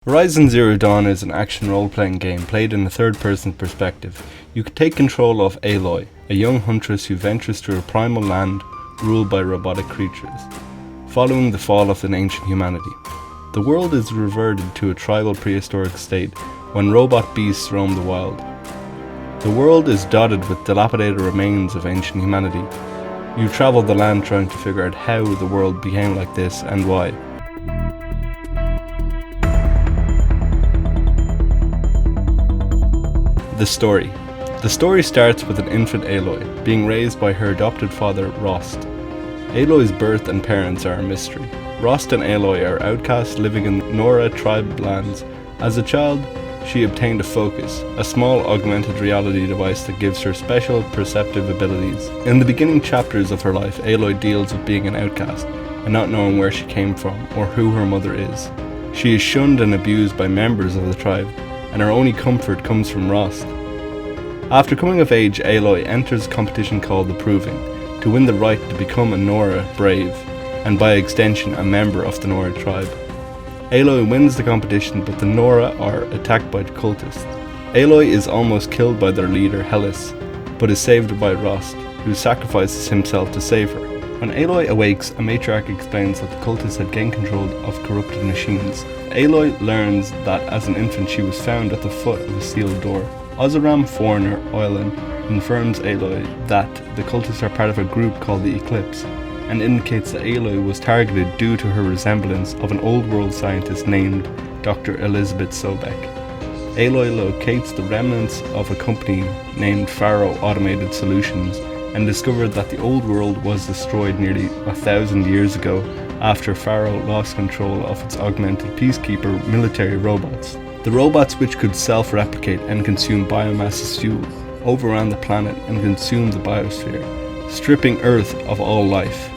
Horizon Zero Dawn is an action role-playing game played in a third-person perspective. You can take control of Aloy, a young huntress who ventures through a primal land ruled by robotic creatures, following the fall of an ancient humanity. The world is reverted to a tribal prehistoric state when robot beasts roam the wild. The world is dotted with dilapidated remains of ancient humanity. You travel the land trying to figure out how the world became like this and why. The story starts with an infant Aloy being raised by her adopted father Rost. Aloy's birth and parents are a mystery. Rost and Aloy are outcasts living in Nora tribe lands. As a child, she obtained a Focus, a small augmented reality device that gives her special perceptive abilities. In the beginning chapters of her life, Aloy deals with being an outcast and not knowing where she came from or who her mother is. She is shunned and abused by members of the tribe, and her only comfort comes from Rost. After coming of age, Aloy enters a competition called The Proving, to win the right to become a Nora Brave, and by extension a member of the Nora tribe. Aloy wins the competition, but the Nora are attacked by cultists. Aloy is almost killed by their leader Hellas, but is saved by Rost, who sacrifices himself to save her. When Aloy awakes, a matriarch explains that the cultists had gained control of corrupted machines. Aloy learns that as an infant she was found at the foot of a sealed door. Oseram Foreigner Oilen informs Aloy that the cultists are part of a group called the Eclipse, and indicates that Aloy was targeted due to her resemblance of an old world scientist named Dr. Elizabeth Sobek. Aloy locates the remnants of a company named Faro Automated Solutions and discovered that the old world was destroyed nearly 1,000 years ago after Faro lost control of its augmented peacekeeper military robots. The robots, which could self-replicate and consume biomass as fuel, overran the planet and consumed the biosphere, stripping Earth of all life.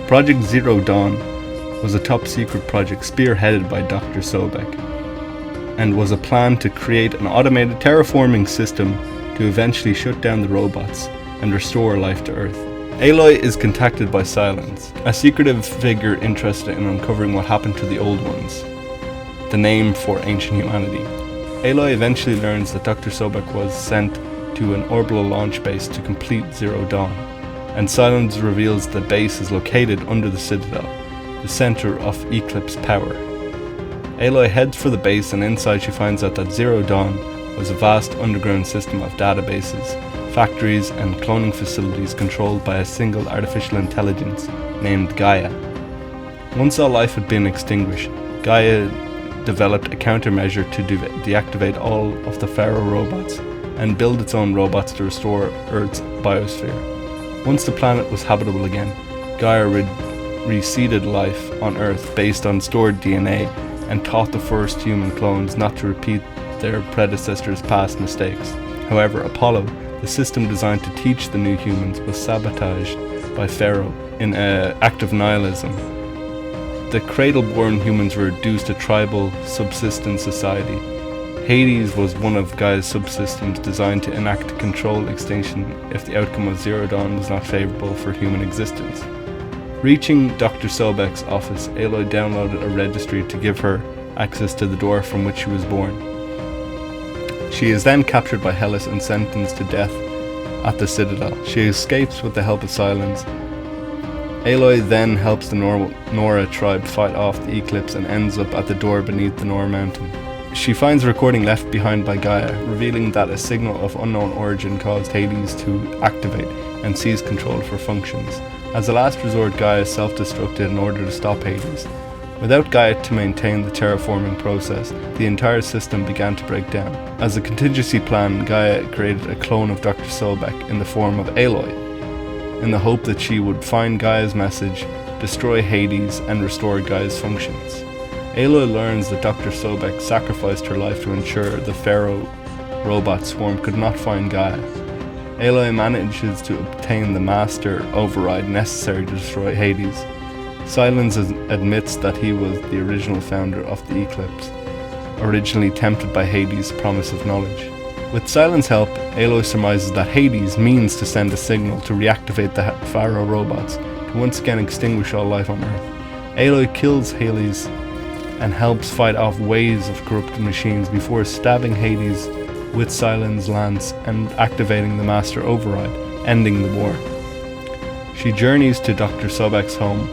Project Zero Dawn was a top-secret project spearheaded by Dr. Sobek, and was a plan to create an automated terraforming system to eventually shut down the robots and restore life to Earth. Aloy is contacted by Silence, a secretive figure interested in uncovering what happened to the Old Ones, the name for ancient humanity. Aloy eventually learns that Dr. Sobek was sent to an orbital launch base to complete Zero Dawn, and Silence reveals the base is located under the Citadel, the center of Eclipse power. Aloy heads for the base, and inside she finds out that Zero Dawn was a vast underground system of databases, factories and cloning facilities controlled by a single artificial intelligence named Gaia. Once all life had been extinguished, Gaia developed a countermeasure to deactivate all of the Faro robots and build its own robots to restore Earth's biosphere. Once the planet was habitable again, Gaia reseeded life on Earth based on stored DNA and taught the first human clones not to repeat their predecessors' past mistakes. However, Apollo, the system designed to teach the new humans, was sabotaged by Faro in an act of nihilism. The cradle-born humans were reduced to tribal subsistence society. Hades was one of Gaia's subsystems designed to enact control extinction if the outcome of Zero Dawn was not favorable for human existence. Reaching Dr. Sobek's office, Aloy downloaded a registry to give her access to the door from which she was born. She is then captured by Hellas and sentenced to death at the Citadel. She escapes with the help of Silence. Aloy then helps the Nora tribe fight off the Eclipse and ends up at the door beneath the Nora mountain. She finds a recording left behind by Gaia, revealing that a signal of unknown origin caused Hades to activate and seize control for functions. As a last resort, Gaia self-destructed in order to stop Hades. Without Gaia to maintain the terraforming process, the entire system began to break down. As a contingency plan, Gaia created a clone of Dr. Sobek in the form of Aloy, in the hope that she would find Gaia's message, destroy Hades, and restore Gaia's functions. Aloy learns that Dr. Sobek sacrificed her life to ensure the Faro robot swarm could not find Gaia. Aloy manages to obtain the master override necessary to destroy Hades. Silence admits that he was the original founder of the Eclipse, originally tempted by Hades' promise of knowledge. With Silence's help, Aloy surmises that Hades means to send a signal to reactivate the Faro robots, to once again extinguish all life on Earth. Aloy kills Hades and helps fight off waves of corrupted machines before stabbing Hades with Silen's lance and activating the Master Override, ending the war. She journeys to Dr. Sobek's home,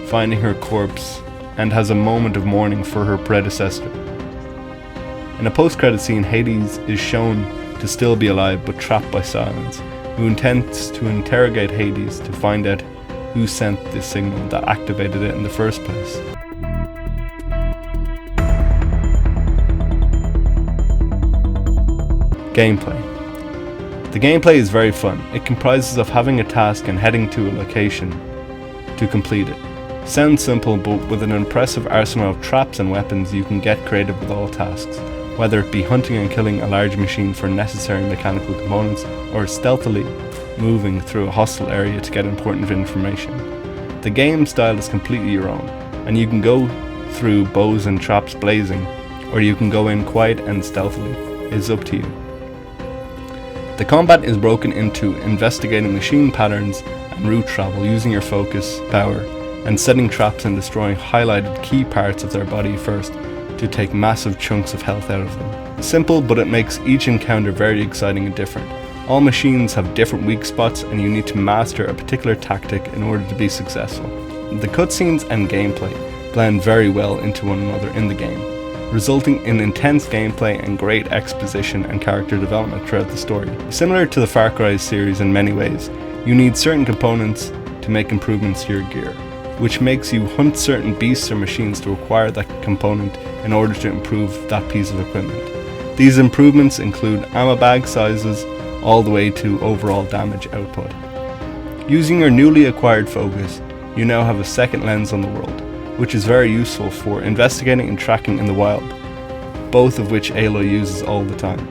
finding her corpse, and has a moment of mourning for her predecessor. In a post-credit scene, Hades is shown to still be alive but trapped by Silence, who intends to interrogate Hades to find out who sent the signal that activated it in the first place. Gameplay. The gameplay is very fun. It comprises of having a task and heading to a location to complete it. Sounds simple, but with an impressive arsenal of traps and weapons you can get creative with all tasks, whether it be hunting and killing a large machine for necessary mechanical components or stealthily moving through a hostile area to get important information. The game style is completely your own, and you can go through bows and traps blazing, or you can go in quiet and stealthily. It's up to you. The combat is broken into investigating machine patterns and route travel using your focus, power, and setting traps and destroying highlighted key parts of their body first to take massive chunks of health out of them. Simple, but it makes each encounter very exciting and different. All machines have different weak spots and you need to master a particular tactic in order to be successful. The cutscenes and gameplay blend very well into one another in the game, resulting in intense gameplay and great exposition and character development throughout the story. Similar to the Far Cry series in many ways, you need certain components to make improvements to your gear, which makes you hunt certain beasts or machines to acquire that component in order to improve that piece of equipment. These improvements include ammo bag sizes all the way to overall damage output. Using your newly acquired focus, you now have a second lens on the world, which is very useful for investigating and tracking in the wild, both of which Aloy uses all the time.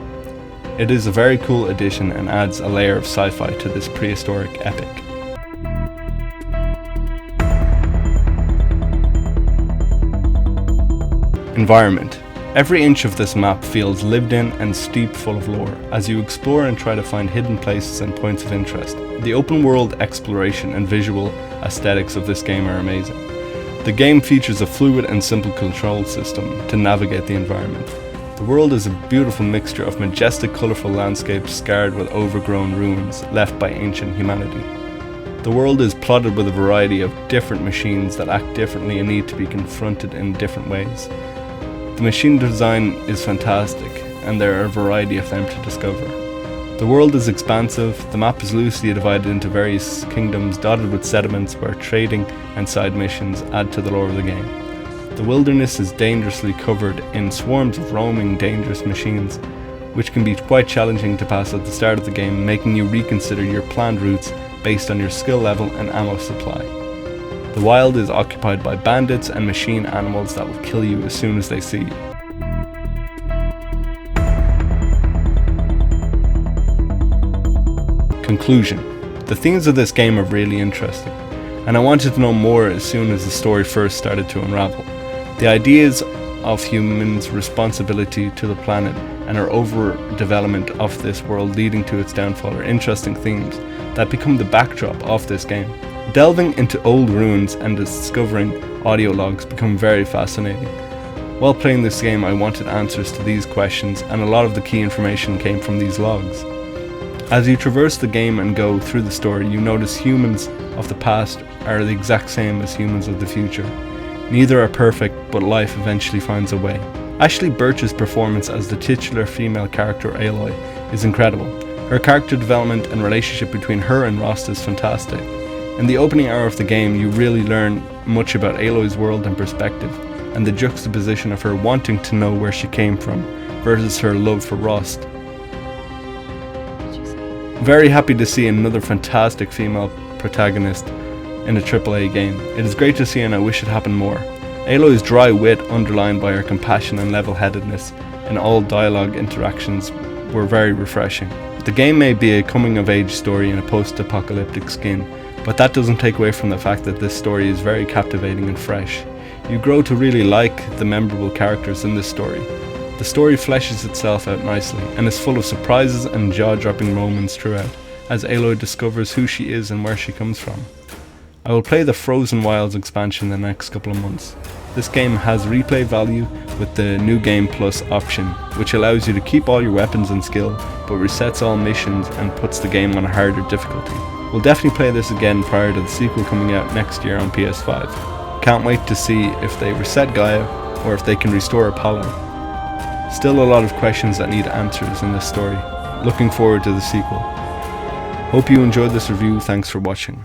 It is a very cool addition and adds a layer of sci-fi to this prehistoric epic. Environment. Every inch of this map feels lived in and steeped full of lore, as you explore and try to find hidden places and points of interest. The open world exploration and visual aesthetics of this game are amazing. The game features a fluid and simple control system to navigate the environment. The world is a beautiful mixture of majestic, colourful landscapes scarred with overgrown ruins left by ancient humanity. The world is plotted with a variety of different machines that act differently and need to be confronted in different ways. The machine design is fantastic, and there are a variety of them to discover. The world is expansive, the map is loosely divided into various kingdoms dotted with settlements where trading and side missions add to the lore of the game. The wilderness is dangerously covered in swarms of roaming, dangerous machines, which can be quite challenging to pass at the start of the game, making you reconsider your planned routes based on your skill level and ammo supply. The wild is occupied by bandits and machine animals that will kill you as soon as they see you. Conclusion. The themes of this game are really interesting, and I wanted to know more as soon as the story first started to unravel. The ideas of humans' responsibility to the planet and our overdevelopment of this world leading to its downfall are interesting themes that become the backdrop of this game. Delving into old ruins and discovering audio logs become very fascinating. While playing this game, I wanted answers to these questions, and a lot of the key information came from these logs. As you traverse the game and go through the story, you notice humans of the past are the exact same as humans of the future. Neither are perfect, but life eventually finds a way. Ashly Burch's performance as the titular female character Aloy is incredible. Her character development and relationship between her and Rost is fantastic. In the opening hour of the game, you really learn much about Aloy's world and perspective, and the juxtaposition of her wanting to know where she came from versus her love for Rost. Very happy to see another fantastic female protagonist in a AAA game. It is great to see, and I wish it happened more. Aloy's dry wit, underlined by her compassion and level-headedness in all dialogue interactions, were very refreshing. The game may be a coming-of-age story in a post-apocalyptic skin, but that doesn't take away from the fact that this story is very captivating and fresh. You grow to really like the memorable characters in this story. The story fleshes itself out nicely, and is full of surprises and jaw-dropping moments throughout, as Aloy discovers who she is and where she comes from. I will play the Frozen Wilds expansion in the next couple of months. This game has replay value with the New Game Plus option, which allows you to keep all your weapons and skill, but resets all missions and puts the game on a harder difficulty. We'll definitely play this again prior to the sequel coming out next year on PS5. Can't wait to see if they reset Gaia or if they can restore Apollo. Still a lot of questions that need answers in this story. Looking forward to the sequel. Hope you enjoyed this review, thanks for watching.